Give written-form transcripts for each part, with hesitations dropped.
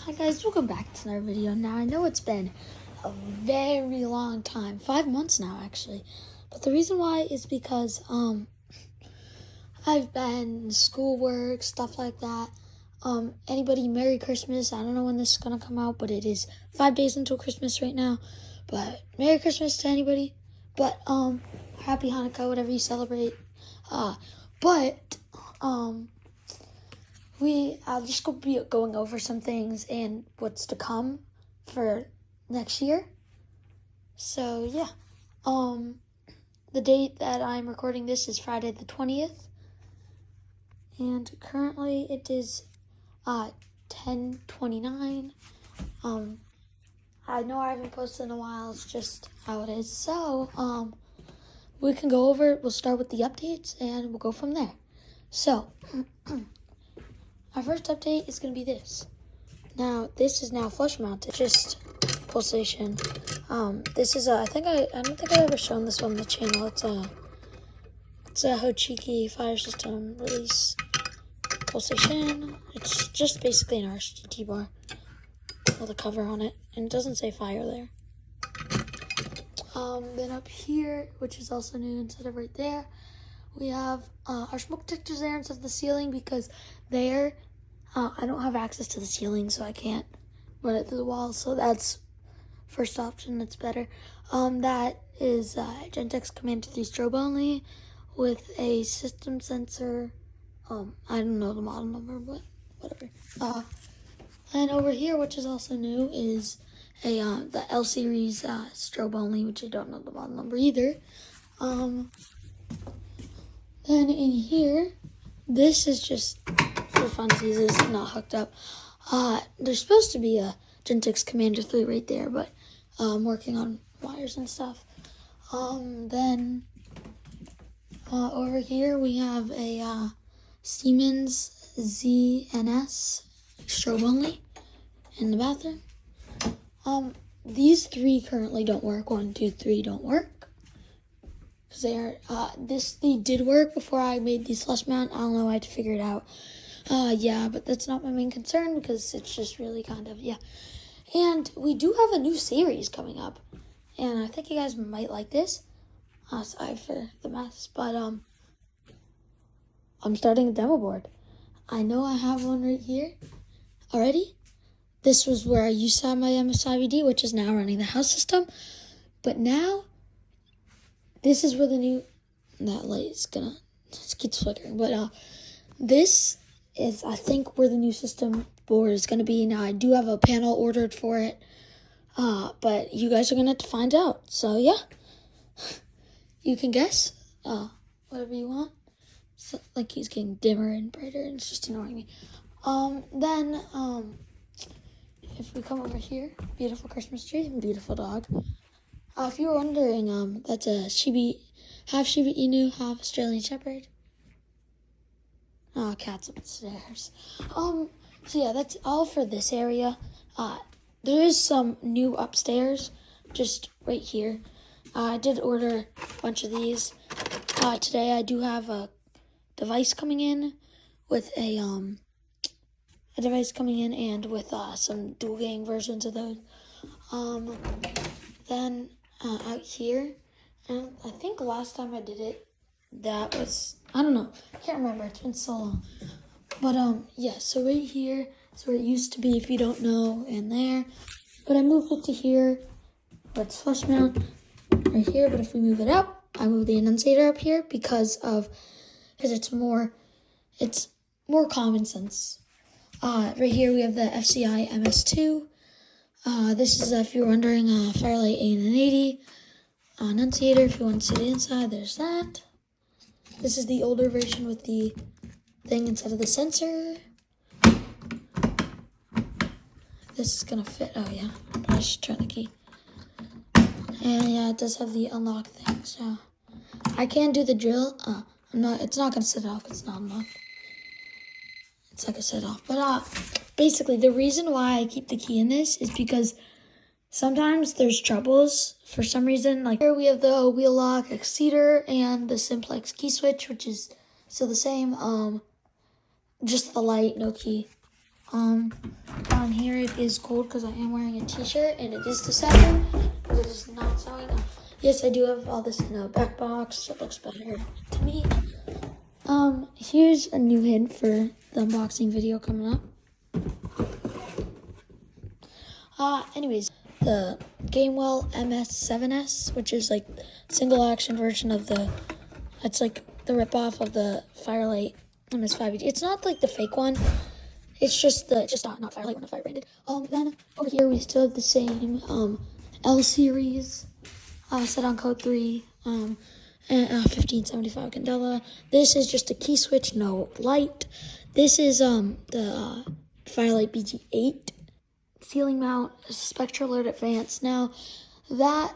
Hi guys, welcome back to another video. Now I know it's been a very long time, 5 months now actually, but the reason why is because I've been schoolwork, stuff like that. Anybody Merry Christmas. I don't know when this is gonna come out, but it is 5 days until Christmas right now. But Merry Christmas to anybody. But Happy Hanukkah, whatever you celebrate. I'll just be going over some things and what's to come for next year. So yeah, the date that I'm recording this is Friday the 20th, and currently it is 10:29. I know I haven't posted in a while. It's just how it is. So we can go over it. We'll start with the updates and we'll go from there. So. Our first update is going to be this. Now, this is now flush mounted, just pulsation. This is I don't think I've ever shown this one on the channel. It's a Hochiki Fire System release pulsation. It's just basically an RCT bar with a cover on it, and it doesn't say fire there. Then up here, which is also new instead of right there, we have our smoke detectors there instead of the ceiling, because there I don't have access to the ceiling, so I can't run it through the walls. So that's first option. That's better. That is Gentex Commander 3 strobe only with a system sensor. I don't know the model number, but whatever. And over here, which is also new, is the L series strobe only, which I don't know the model number either. Then in here, this is just for funsies. This is not hooked up. There's supposed to be a Gentex Commander 3 right there, but I'm working on wires and stuff. Then over here we have a Siemens ZNS strobe only in the bathroom. These three currently don't work. 1, 2, 3 don't work. They did work before I made these flush mount. I don't know, I had to figure it out. Yeah, but that's not my main concern because it's just really kind of, yeah. And we do have a new series coming up, and I think you guys might like this. Sorry for the mess, but I'm starting a demo board. I know I have one right here already. This was where I used to have my MSIVD, which is now running the house system, but now this is where the new, that light is gonna, it keeps flickering, but this is, I think, where the new system board is gonna be. Now, I do have a panel ordered for it, but you guys are gonna have to find out. So, yeah, you can guess whatever you want. So, like, he's getting dimmer and brighter, and it's just annoying me. Then, if we come over here, beautiful Christmas tree and beautiful dog. If you were wondering, that's a half Shiba Inu, half Australian Shepherd. Oh, cat's upstairs. So yeah, that's all for this area. There is some new upstairs, just right here. I did order a bunch of these. Today I do have a device coming in with and with some dual gang versions of those. Then out here, and I think last time I did it, that was, I don't know, I can't remember, it's been so long. But yeah, so right here is where it used to be, if you don't know, and there. But I moved it to here, where it's flush mount, right here. But if we move it up, I move the annunciator up here because it's more common sense. Right here we have the FCI MS2. This is, if you're wondering, Firelight A980 annunciator. If you want to see the inside, there's that. This is the older version with the thing instead of the sensor. This is gonna fit. Oh yeah, I should turn the key. And yeah, it does have the unlock thing, so I can do the drill. It's not gonna set off. It's not unlocked. It's like a set off, but basically, the reason why I keep the key in this is because sometimes there's troubles for some reason. Like here we have the wheel lock exceeder and the simplex key switch, which is still the same. Just the light, no key. Down here it is cold because I am wearing a t-shirt and it is December, but it is not snowing. Yes, I do have all this in a back box. It looks better to me. Here's a new hint for the unboxing video coming up. Anyways, the Gamewell MS7S, which is like single action version of it's like the ripoff of the Firelight MS5ED. It's not like the fake one. It's just not Firelight one, Fire branded. Then over here we still have the same L series set on code 3 and 1575 Candela. This is just a key switch, no light. This is the Firelight BG8 ceiling mount Spectra Alert Advanced. Now the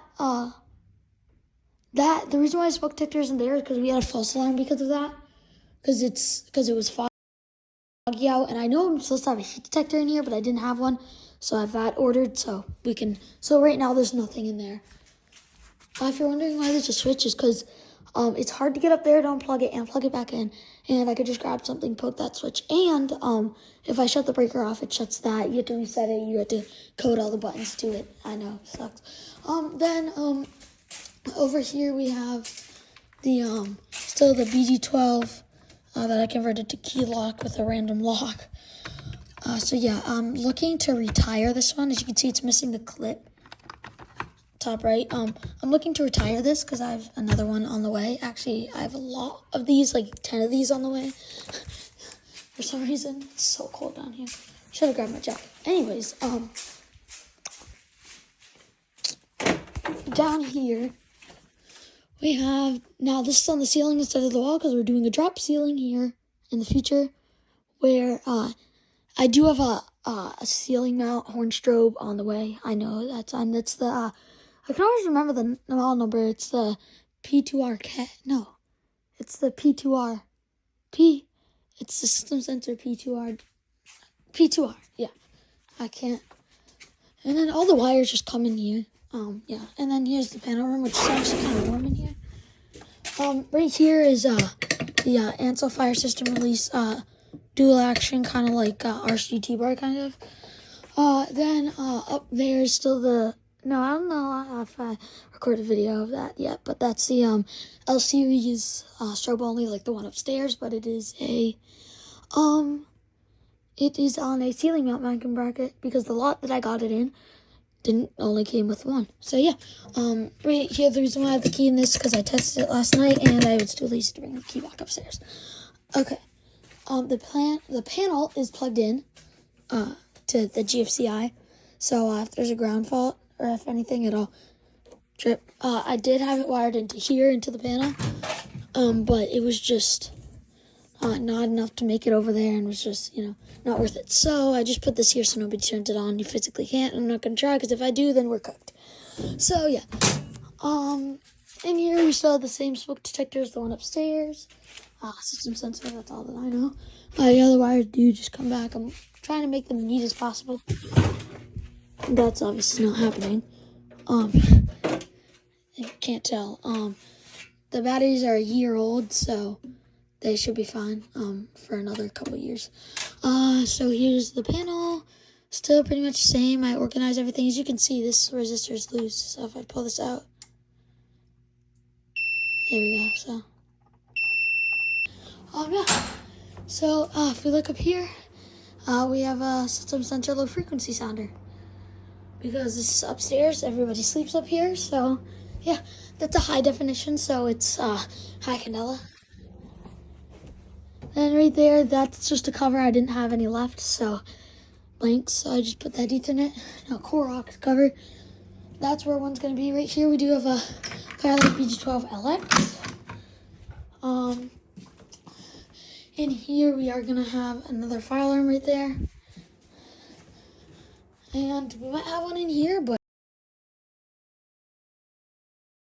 reason why I smoke detector isn't there is because we had a false alarm because of that, because it was foggy out, and I know I'm supposed to have a heat detector in here, but I didn't have one, so I have that ordered, so right now there's nothing in there. If you're wondering why there's a switch, is because it's hard to get up there to unplug it and plug it back in, and I could just grab something, poke that switch, and if I shut the breaker off, it shuts that. You have to reset it, you have to code all the buttons to it. I know, it sucks. Then over here we have the still the BG12 that I converted to key lock with a random lock. So yeah, I'm looking to retire this one. As you can see, it's missing the clip. Top right. I'm looking to retire this because I have another one on the way. Actually, I have a lot of these, like 10 of these on the way. For some reason, it's so cold down here. Should have grabbed my jacket. Anyways, down here we have, now this is on the ceiling instead of the wall because we're doing a drop ceiling here in the future, where I do have a ceiling mount horn strobe on the way. I know that's the I can always remember the model number. It's the P2R no, it's the P2R it's the system sensor P2R, yeah, I can't. And then all the wires just come in here. Yeah, and then here's the panel room, which is actually kind of warm in here. Right here is the Ansel Fire System release, dual action, kind of like RCT bar, kind of. Then up there is still the, no, I don't know if I recorded a video of that yet, but that's the L series strobe only, like the one upstairs, but it is on a ceiling mount mounting bracket because the lot that I got it in only came with one. So yeah, right here, the reason why I have the key in this because I tested it last night and I was too lazy to bring the key back upstairs. Okay, the panel is plugged in to the GFCI, so if there's a ground fault or if anything, it'll trip. I did have it wired into here, into the panel, but it was just not enough to make it over there, and was just, not worth it. So I just put this here so nobody turns it on. You physically can't. I'm not going to try, because if I do, then we're cooked. So yeah. In here we still have the same smoke detector as the one upstairs. System sensor, that's all that I know. The other wires do just come back. I'm trying to make them neat as possible. That's obviously not happening. You can't tell. The batteries are a year old, so they should be fine for another couple years. So here's the panel. Still pretty much the same. I organize everything. As you can see, this resistor is loose. So if I pull this out, there we go. So, yeah. So if we look up here, we have a system sensor low frequency sounder. Because this is upstairs, everybody sleeps up here. So yeah, that's a high definition. So it's high Candela. And right there, that's just a cover. I didn't have any left, so blanks. So I just put that Ethernet, Corox cover. That's where one's going to be. Right here, we do have a Firelight BG12 LX. In here, we are going to have another fire alarm right there. And we might have one in here, but